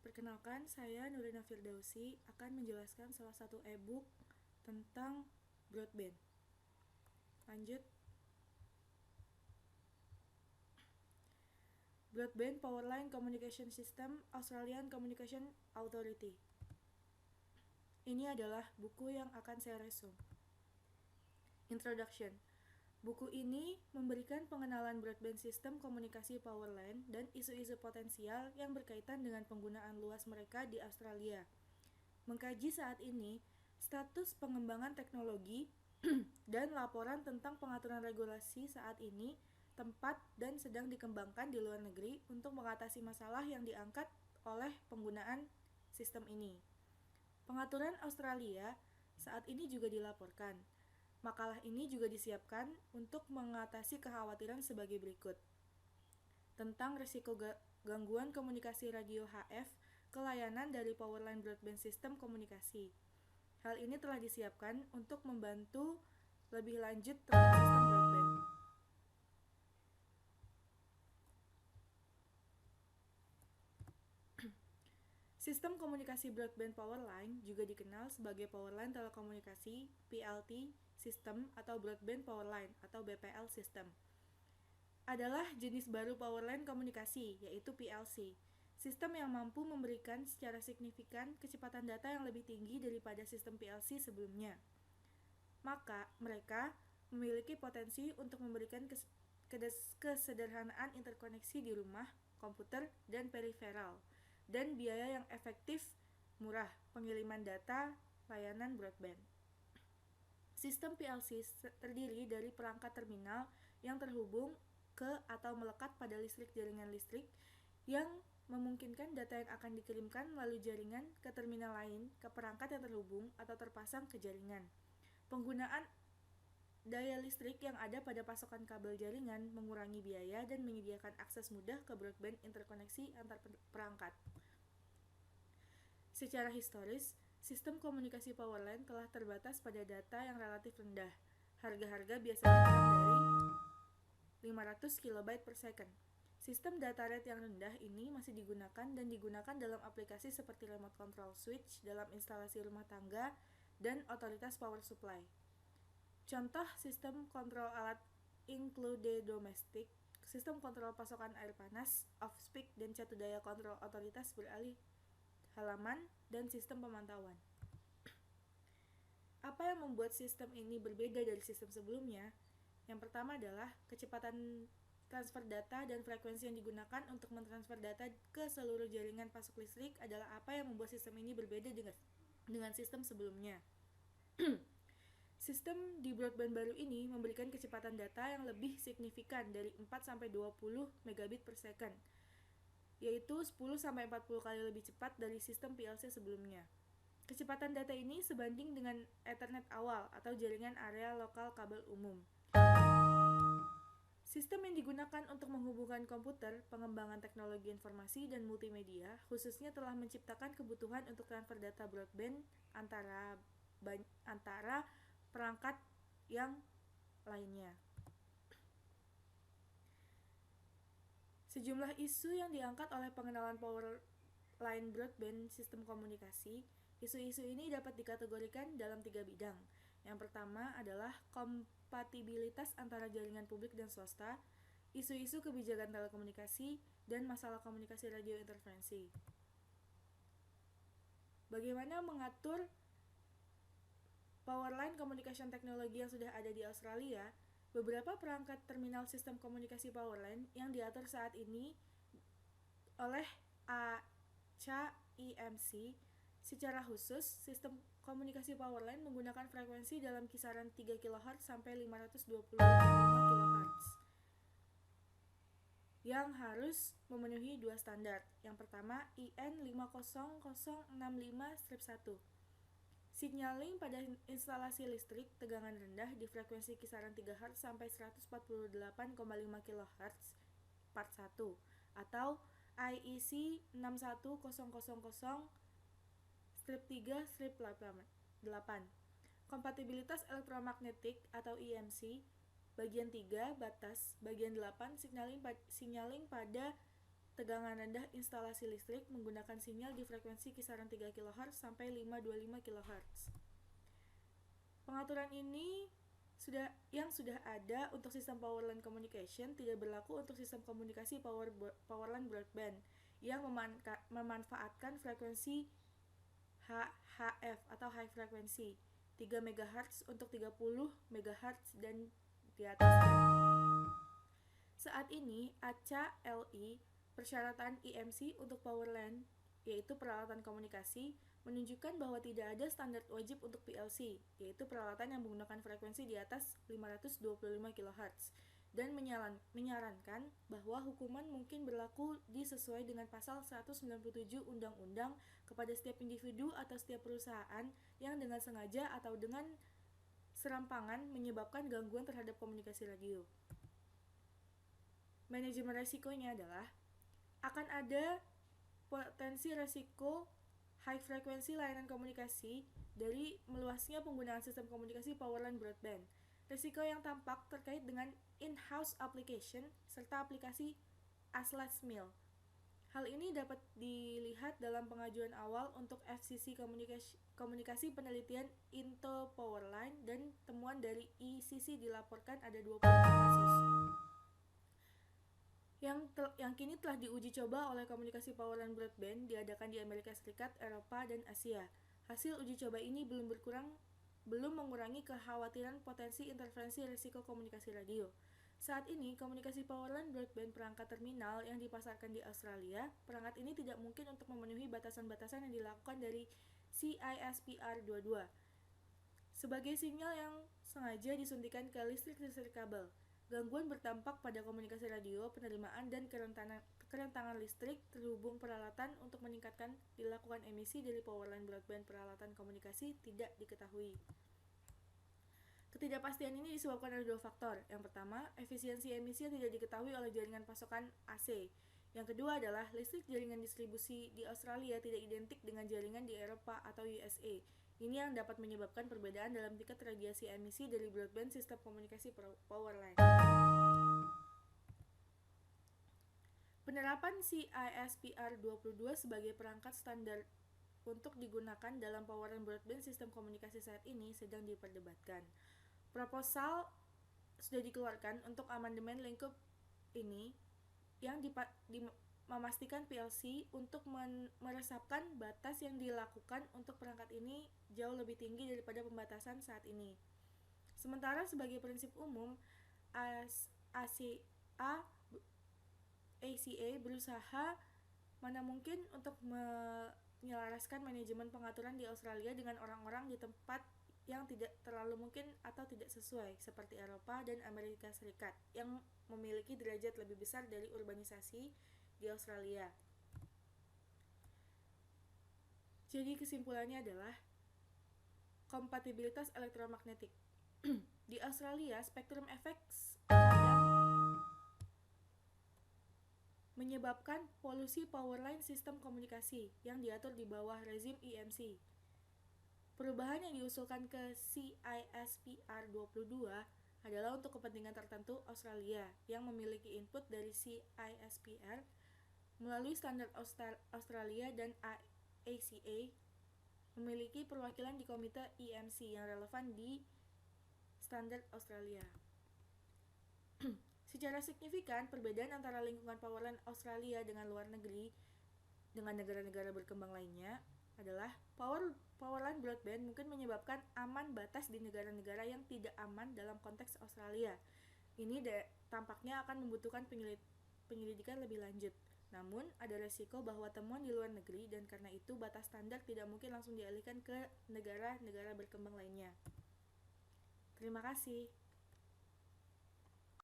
Perkenalkan, saya Nurina Firdausi akan menjelaskan salah satu e-book tentang broadband. Lanjut. Broadband Powerline Communication System Australian Communication Authority. Ini adalah buku yang akan saya resum. Introduction. Buku ini memberikan pengenalan broadband sistem komunikasi Powerline dan isu-isu potensial yang berkaitan dengan penggunaan luas mereka di Australia. Mengkaji saat ini status pengembangan teknologi dan laporan tentang pengaturan regulasi saat ini, tempat dan sedang dikembangkan di luar negeri untuk mengatasi masalah yang diangkat oleh penggunaan sistem ini. Pengaturan Australia saat ini juga dilaporkan. Makalah ini juga disiapkan untuk mengatasi kekhawatiran sebagai berikut. Tentang risiko gangguan komunikasi radio HF ke layanan dari Powerline Broadband System Komunikasi. Hal ini telah disiapkan untuk membantu lebih lanjut tentang sistem broadband. Sistem komunikasi broadband Powerline juga dikenal sebagai Powerline Telekomunikasi PLT System atau Broadband Powerline atau BPL System. Adalah jenis baru Powerline komunikasi, yaitu PLC. Sistem yang mampu memberikan secara signifikan kecepatan data yang lebih tinggi daripada sistem PLC sebelumnya. Maka, mereka memiliki potensi untuk memberikan kesederhanaan interkoneksi di rumah, komputer, dan periferal, dan biaya yang efektif, murah, pengiriman data, layanan broadband. Sistem PLC terdiri dari perangkat terminal yang terhubung ke atau melekat pada listrik jaringan listrik yang memungkinkan data yang akan dikirimkan melalui jaringan ke terminal lain ke perangkat yang terhubung atau terpasang ke jaringan. Penggunaan daya listrik yang ada pada pasokan kabel jaringan mengurangi biaya dan menyediakan akses mudah ke broadband interkoneksi antar perangkat. Secara historis, sistem komunikasi Powerline telah terbatas pada data yang relatif rendah. Harga-harga biasanya dari 500 KB per second. Sistem data rate yang rendah ini masih digunakan dan digunakan dalam aplikasi seperti remote control switch dalam instalasi rumah tangga dan otoritas power supply. Contoh sistem kontrol alat include domestic, sistem kontrol pasokan air panas, off-peak dan catu daya kontrol otoritas beralih halaman, dan sistem pemantauan. Apa yang membuat sistem ini berbeda dari sistem sebelumnya? Yang pertama adalah kecepatan transfer data dan frekuensi yang digunakan untuk mentransfer data ke seluruh jaringan pasok listrik adalah apa yang membuat sistem ini berbeda dengan sistem sebelumnya. Sistem di broadband baru ini memberikan kecepatan data yang lebih signifikan dari 4-20 megabit per second, yaitu 10-40 kali lebih cepat dari sistem PLC sebelumnya. Kecepatan data ini sebanding dengan Ethernet awal atau jaringan area lokal kabel umum. Sistem yang digunakan untuk menghubungkan komputer, pengembangan teknologi informasi dan multimedia, khususnya telah menciptakan kebutuhan untuk transfer data broadband antara perangkat yang lainnya. Sejumlah isu yang diangkat oleh pengenalan Powerline Broadband Sistem Komunikasi. Isu-isu ini dapat dikategorikan dalam 3 bidang. Yang pertama adalah kompatibilitas antara jaringan publik dan swasta, isu-isu kebijakan telekomunikasi, dan masalah komunikasi radio interferensi. Bagaimana mengatur Powerline Communication Technology yang sudah ada di Australia? Beberapa perangkat terminal sistem komunikasi Powerline yang diatur saat ini oleh ACA IMC. Secara khusus, sistem komunikasi Powerline menggunakan frekuensi dalam kisaran 3 kHz sampai 525 kHz yang harus memenuhi 2 standar. Yang pertama, IN 50065-1. Signaling pada instalasi listrik tegangan rendah di frekuensi kisaran 3 Hz sampai 148,5 kHz part 1 atau IEC 61000-3-8. Kompatibilitas elektromagnetik atau EMC bagian 3 batas bagian 8 signaling pada tegangan rendah instalasi listrik menggunakan sinyal di frekuensi kisaran 3 kHz sampai 525 kHz. Pengaturan ini sudah ada untuk sistem Powerline Communication tidak berlaku untuk sistem komunikasi Powerline Broadband yang memanfaatkan frekuensi HF atau High Frequency 3 MHz untuk 30 MHz dan di atasnya. Saat ini ACA-LI persyaratan EMC untuk Powerline, yaitu peralatan komunikasi, menunjukkan bahwa tidak ada standar wajib untuk PLC, yaitu peralatan yang menggunakan frekuensi di atas 525 kHz, dan menyarankan bahwa hukuman mungkin berlaku disesuai dengan pasal 197 Undang-Undang kepada setiap individu atau setiap perusahaan yang dengan sengaja atau dengan serampangan menyebabkan gangguan terhadap komunikasi radio. Manajemen resikonya adalah akan ada potensi resiko high frekuensi layanan komunikasi dari meluasnya penggunaan sistem komunikasi Powerline Broadband. Risiko yang tampak terkait dengan in-house application serta aplikasi ASLASMIL. Hal ini dapat dilihat dalam pengajuan awal untuk FCC komunikasi penelitian Into Powerline dan temuan dari ECC dilaporkan ada 20 kasus. Yang kini telah diuji coba oleh komunikasi Powerline Broadband diadakan di Amerika Serikat, Eropa, dan Asia. Hasil uji coba ini belum mengurangi kekhawatiran potensi interferensi risiko komunikasi radio. Saat ini, komunikasi Powerline Broadband perangkat terminal yang dipasarkan di Australia, perangkat ini tidak mungkin untuk memenuhi batasan-batasan yang dilakukan dari CISPR 22 sebagai sinyal yang sengaja disuntikan ke listrik kabel. Gangguan berdampak pada komunikasi radio, penerimaan, dan kerentanan listrik terhubung peralatan untuk meningkatkan dilakukan emisi dari Powerline Broadband peralatan komunikasi tidak diketahui. Ketidakpastian ini disebabkan oleh dua faktor. Yang pertama, efisiensi emisi yang tidak diketahui oleh jaringan pasokan AC. Yang kedua adalah listrik jaringan distribusi di Australia tidak identik dengan jaringan di Eropa atau USA. Ini yang dapat menyebabkan perbedaan dalam tingkat radiasi emisi dari broadband sistem komunikasi Powerline. Penerapan CISPR 22 sebagai perangkat standar untuk digunakan dalam Powerline broadband sistem komunikasi saat ini sedang diperdebatkan. Proposal sudah dikeluarkan untuk amandemen lingkup ini yang memastikan PLC untuk meresapkan batas yang dilakukan untuk perangkat ini jauh lebih tinggi daripada pembatasan saat ini. Sementara sebagai prinsip umum, ACA berusaha mana mungkin untuk menyelaraskan manajemen pengaturan di Australia dengan orang-orang di tempat yang tidak terlalu mungkin atau tidak sesuai, seperti Eropa dan Amerika Serikat yang memiliki derajat lebih besar dari urbanisasi di Australia. Jadi kesimpulannya adalah kompatibilitas elektromagnetik. Di Australia, spektrum efek menyebabkan polusi Powerline sistem komunikasi yang diatur di bawah rezim EMC. Perubahan yang diusulkan ke CISPR 22 adalah untuk kepentingan tertentu Australia yang memiliki input dari CISPR melalui standar Australia dan ACA memiliki perwakilan di komite EMC yang relevan di standar Australia. Secara signifikan, perbedaan antara lingkungan Powerline Australia dengan luar negeri dengan negara-negara berkembang lainnya adalah Powerline Broadband mungkin menyebabkan aman batas di negara-negara yang tidak aman dalam konteks Australia. Ini tampaknya akan membutuhkan penyelidikan lebih lanjut. Namun, ada resiko bahwa temuan di luar negeri dan karena itu batas standar tidak mungkin langsung dialihkan ke negara-negara berkembang lainnya. Terima kasih.